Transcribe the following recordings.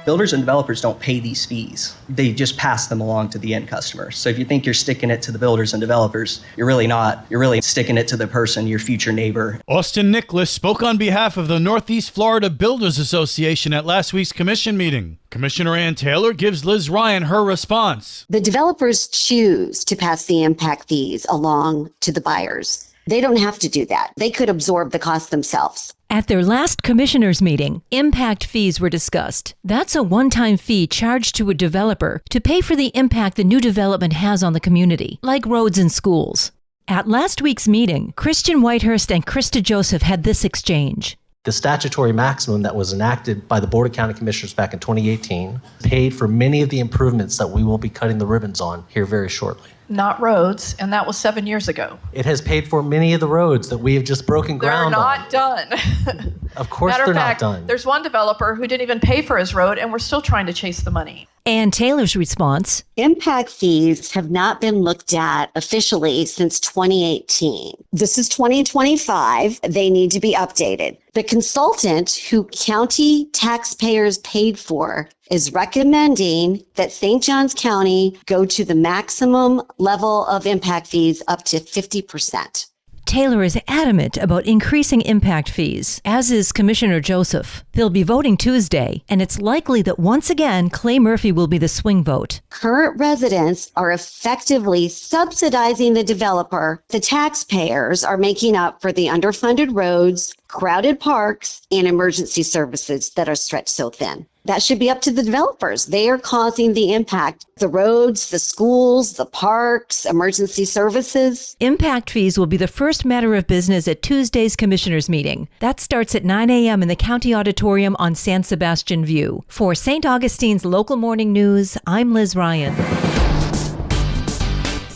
Builders and developers don't pay these fees. They just pass them along to the end customer. So if you think you're sticking it to the builders and developers, you're really not. You're really sticking it to the person, your future neighbor. Austin Nicholas spoke on behalf of the Northeast Florida Builders Association at last week's commission meeting. Commissioner Ann Taylor gives Liz Ryan her response. The developers choose to pass the impact fees along to the buyers. They don't have to do that. They could absorb the cost themselves. At their last commissioners' meeting, impact fees were discussed. That's a one-time fee charged to a developer to pay for the impact the new development has on the community, like roads and schools. At last week's meeting, Christian Whitehurst and Krista Joseph had this exchange. The statutory maximum that was enacted by the Board of County Commissioners back in 2018 paid for many of the improvements that we will be cutting the ribbons on here very shortly. Not roads, and that was 7 years ago. It has paid for many of the roads that we have just broken ground on. They're not done. Of course they're not done. There's one developer who didn't even pay for his road, and we're still trying to chase the money. Ann Taylor's response: Impact fees have not been looked at officially since 2018. This is 2025. They need to be updated. The consultant who county taxpayers paid for is recommending that St. Johns County go to the maximum level of impact fees up to 50%. Taylor is adamant about increasing impact fees, as is Commissioner Joseph. They'll be voting Tuesday, and it's likely that once again, Clay Murphy will be the swing vote. Current residents are effectively subsidizing the developer. The taxpayers are making up for the underfunded roads, crowded parks, and emergency services that are stretched so thin. That should be up to the developers. They are causing the impact. The roads, the schools, the parks, emergency services. Impact fees will be the first matter of business at Tuesday's commissioners' meeting. That starts at 9 a.m. in the County Auditorium on San Sebastian View. For St. Augustine's Local Morning News, I'm Liz Ryan.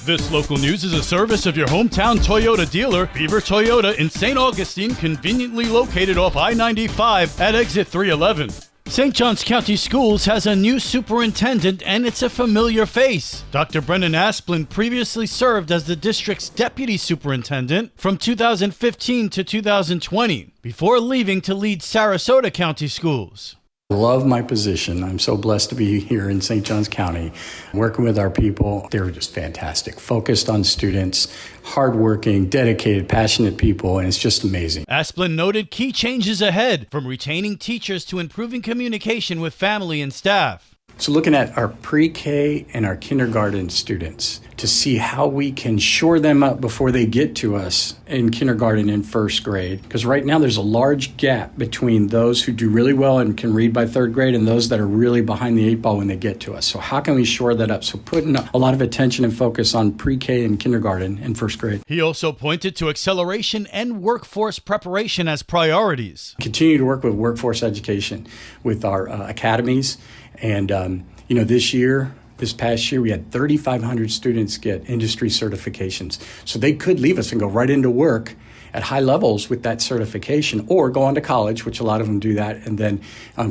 This local news is a service of your hometown Toyota dealer, Beaver Toyota in St. Augustine, conveniently located off I-95 at exit 311. St. Johns County Schools has a new superintendent, and it's a familiar face. Dr. Brendan Asplin previously served as the district's deputy superintendent from 2015 to 2020, before leaving to lead Sarasota County Schools. I love my position. I'm so blessed to be here in St. Johns County, working with our people. They're just fantastic, focused on students, hardworking, dedicated, passionate people, and it's just amazing. Asplin noted key changes ahead, from retaining teachers to improving communication with family and staff. So looking at our pre-K and our kindergarten students to see how we can shore them up before they get to us in kindergarten and first grade. Because right now there's a large gap between those who do really well and can read by third grade and those that are really behind the eight ball when they get to us. So how can we shore that up? So putting a lot of attention and focus on pre-K and kindergarten and first grade. He also pointed to acceleration and workforce preparation as priorities. Continue to work with workforce education with our academies. And, this past year, we had 3,500 students get industry certifications. So they could leave us and go right into work at high levels with that certification, or go on to college, which a lot of them do that, and then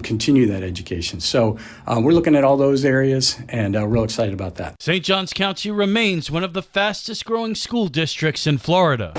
continue that education. So we're looking at all those areas, and real excited about that. St. Johns County remains one of the fastest growing school districts in Florida.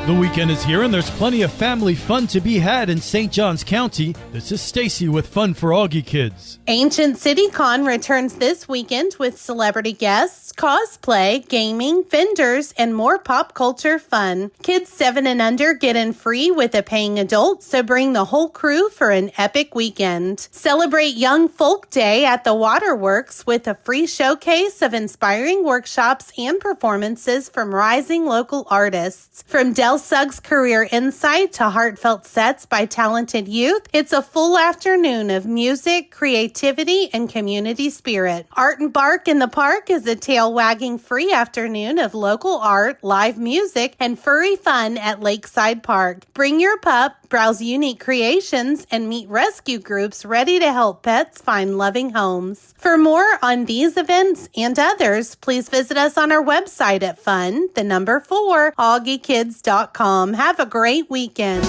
The weekend is here, and there's plenty of family fun to be had in St. Johns County. This is Stacy with Fun for Augie Kids. Ancient City Con returns this weekend with celebrity guests, cosplay, gaming, vendors, and more pop culture fun. Kids 7 and under get in free with a paying adult, so bring the whole crew for an epic weekend. Celebrate Young Folk Day at the Waterworks with a free showcase of inspiring workshops and performances from rising local artists. From Del Suggs Career Insight to heartfelt sets by talented youth, it's a full afternoon of music, creativity, and community spirit. Art and Bark in the Park is a tail-wagging free afternoon of local art, live music, and furry fun at Lakeside Park. Bring your pup, browse unique creations, and meet rescue groups ready to help pets find loving homes. For more on these events and others, please visit us on our website at fun4augiekids.com. Have a great weekend.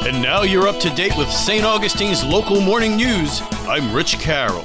And now you're up to date with St. Augustine's local morning news. I'm Rich Carroll.